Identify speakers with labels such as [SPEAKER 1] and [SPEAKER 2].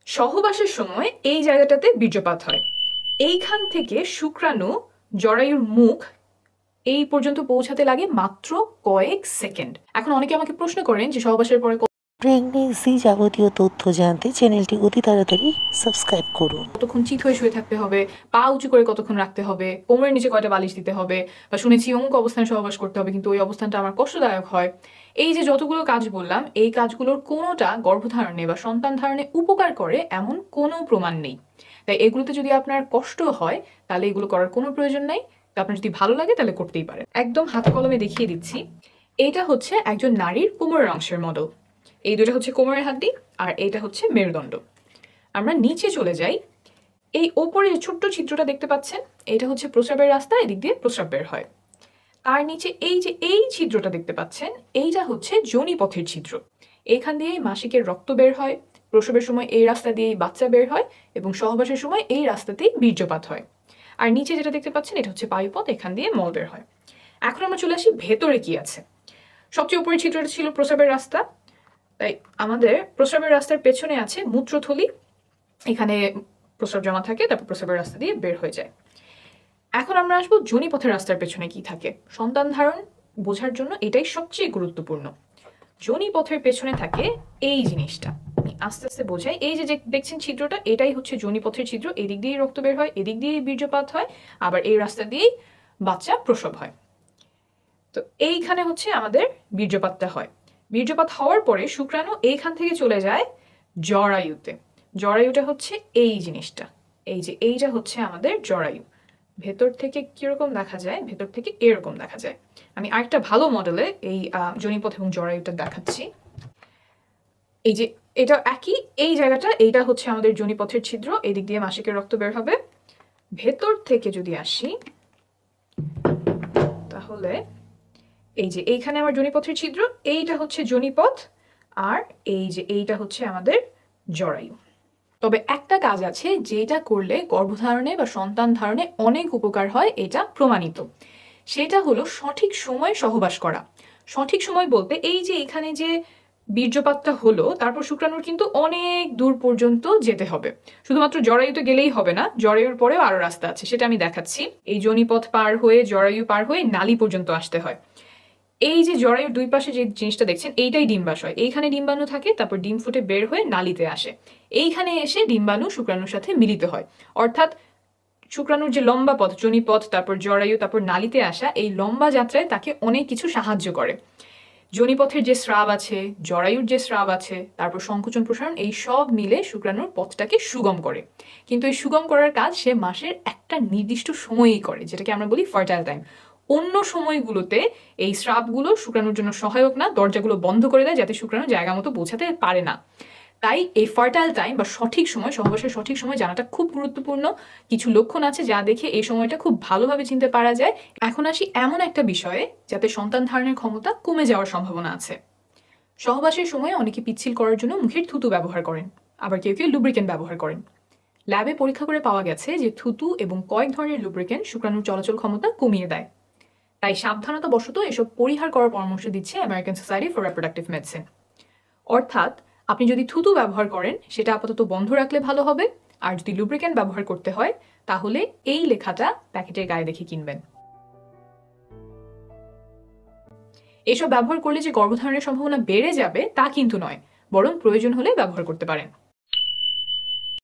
[SPEAKER 1] সহবাসের সময় এই জায়গাটাতে বীর্যপাত হয়। এইখান থেকে শুক্রাণু জরায়ুর মুখ এই পর্যন্ত পৌঁছাতে লাগে মাত্র কয়েক সেকেন্ড। এখন অনেকে আমাকে প্রশ্ন করেন যে সহবাসের পরে
[SPEAKER 2] প্রেগনেন্সি যাবতীয় তথ্য জানতে চ্যানেলটি অতি তাড়াতাড়ি সাবস্ক্রাইব করুন।
[SPEAKER 1] কতক্ষণ চিত হয়ে শুয়ে থাকতে হবে, পা উঁচু করে কতক্ষণ রাখতে হবে, কোমরের নিচে কয়টা বালিশ দিতে হবে, বা শুনেছি অমুক অবস্থানে সহবাস করতে হবে কিন্তু ওই অবস্থানটা আমার কষ্টদায়ক হয়। এই যে যতগুলো কাজ বললাম, এই কাজগুলোর কোনোটা গর্ভধারণে বা সন্তান ধারণে উপকার করে এমন কোনো প্রমাণ নেই। তাই এগুলোতে যদি আপনার কষ্ট হয় তাহলে এগুলো করার কোনো প্রয়োজন নেই। আপনার যদি ভালো লাগে তাহলে করতেই পারেন। একদম হাতে কলমে দেখিয়ে দিচ্ছি। এইটা হচ্ছে একজন নারীর কোমরের অংশের মডেল। এই দুটো হচ্ছে কোমরের হাড্ডি আর এইটা হচ্ছে মেরুদণ্ড। আমরা নিচে চলে যাই। এই ওপরে যে ছোট্ট চিত্রটা দেখতে পাচ্ছেন, এটা হচ্ছে প্রস্রাবের রাস্তা, এদিক দিয়ে প্রস্রাব বের হয়। তার নিচে এই যে এই ছিদ্রটা দেখতে পাচ্ছেন, এইটা হচ্ছে যোনিপথের ছিদ্র। এখান দিয়ে মাসিকের রক্ত বের হয়, প্রসবের সময় এই রাস্তা দিয়েই বাচ্চা বের হয় এবং সহবাসের সময় এই রাস্তাতেই বীর্যপাত হয়। আর নিচে যেটা দেখতে পাচ্ছেন এটা হচ্ছে বায়ুপথ, এখান দিয়ে মল বের হয়। এখন আমরা চলে আসি ভেতরে কি আছে। সবচেয়ে উপরের চিত্রটা ছিল প্রস্রাবের রাস্তা, তাই আমাদের প্রস্রাবের রাস্তার পেছনে আছে মূত্রথলি। এখানে প্রস্রাব জমা থাকে, তারপর প্রস্রাবের রাস্তা দিয়ে বের হয়ে যায়। এখন আমরা আসবো যোনিপথের রাস্তার পেছনে কি থাকে। সন্তান ধারণ বোঝার জন্য এটাই সবচেয়ে গুরুত্বপূর্ণ। যোনিপথের পেছনে থাকে এই জিনিসটা, আস্তে আস্তে বোঝাই। এই যে দেখছেন ছিদ্রটা, এটাই হচ্ছে যোনিপথের ছিদ্র। এদিক দিয়েই রক্ত বের হয়, এদিক দিয়েই বীর্যপাত হয়, আবার এই রাস্তা দিয়েই বাচ্চা প্রসব হয়। তো এইখানে হচ্ছে আমাদের বীর্যপাতটা হয়। বীর্যপাত হওয়ার পরে শুক্রাণু এইখান থেকে চলে যায় জরায়ুতে। জরায়ুটা হচ্ছে এই জিনিসটা, এই যে এইটা হচ্ছে আমাদের জরায়ু। ভেতর থেকে কিরকম দেখা যায়, ভেতর থেকে এরকম দেখা যায়। আমি আরেকটা ভালো মডেলে এই যোনিপথ এবং জরায়ুটা দেখাচ্ছি। এই যে এটা একই, এই জায়গাটা, এইটা হচ্ছে আমাদের যোনিপথের ছিদ্র, এদিক দিয়ে মাসিকের রক্ত বের হবে। ভেতর থেকে যদি আসি তাহলে এই যে এইখানে আমার যোনিপথের ছিদ্র, এইটা হচ্ছে যোনিপথ, আর এই যে এইটা হচ্ছে আমাদের জরায়ু। তবে একটা কাজ আছে যেটা করলে গর্ভধারণে বা সন্তান ধারণে অনেক উপকার হয়, এটা প্রমাণিত। সেটা হলো সঠিক সময় সহবাস করা। সঠিক সময় বলতে এই যে এখানে যে বীর্যপাতটা হলো, তারপর শুক্রাণুর কিন্তু অনেক দূর পর্যন্ত যেতে হবে। শুধুমাত্র জরায়ুতে গেলেই হবে না, জরায়ুর পরেও আরো রাস্তা আছে, সেটা আমি দেখাচ্ছি। এই যোনিপথ পার হয়ে জরায়ু পার হয়ে নালী পর্যন্ত আসতে হয়। এই যে জরায়ুর দুই পাশে যে জিনিসটা দেখছেন, এইটাই ডিম্বাশয়। এইখানে ডিম্বাণু থাকে, তারপর ডিম ফুটে বের হয়ে নালীতে আসে। এইখানে এসে ডিম্বাণু শুক্রাণুর সাথে মিলিত হয়। অর্থাৎ শুক্রাণুর যে লম্বা পথ, যোনিপথ, তারপর জরায়ু, তারপর নালীতে আসা, এই লম্বা যাত্রায় তাকে অনেক কিছু সাহায্য করে। যোনিপথের যে স্রাব আছে, জরায়ুর যে স্রাব আছে, তারপর সংকোচন প্রসারণ, এই সব মিলে শুক্রাণুর পথটাকে সুগম করে। কিন্তু এই সুগম করার কাজ সে মাসের একটা নির্দিষ্ট সময়েই করে, যেটাকে আমরা বলি ফার্টাইল টাইম। অন্য সময়গুলোতে এই স্রাবগুলো শুক্রাণুর জন্য সহায়ক না, দরজাগুলো বন্ধ করে দেয় যাতে শুক্রাণু জায়গা মতো পৌঁছাতে পারে না। তাই এই ফার্টাইল টাইম বা সঠিক সময়, সহবাসের সঠিক সময় জানাটা খুব গুরুত্বপূর্ণ। কিছু লক্ষণ আছে যা দেখে এই সময়টা খুব ভালোভাবে চিনতে পারা যায়। এখন আসি এমন একটা বিষয়ে যাতে সন্তান ধারণের ক্ষমতা কমে যাওয়ার সম্ভাবনা আছে। সহবাসের সময় অনেকে পিচ্ছিল করার জন্য মুখের থুতু ব্যবহার করেন, আবার কেউ কেউ লুব্রিকেন্ট ব্যবহার করেন। ল্যাবে পরীক্ষা করে পাওয়া গেছে যে থুতু এবং কয়েক ধরনের লুব্রিকেন্ট শুক্রাণুর চলাচল ক্ষমতা কমিয়ে দেয়। তাই সাবধানতা বশত এসব পরিহার করার পরামর্শ দিচ্ছে American society for reproductive medicine. অর্থাৎ আপনি যদি থুতু ব্যবহার করেন সেটা আপাতত বন্ধ রাখলে ভালো হবে, আর যদি লুব্রিকেন্ট ব্যবহার করতে হয় তাহলে এই লেখাটা প্যাকেটের গায়ে দেখে কিনবেন। এসব ব্যবহার করলে যে গর্ভধারণের সম্ভাবনা বেড়ে যাবে তা কিন্তু নয়, বরং প্রয়োজন হলে ব্যবহার করতে পারেন।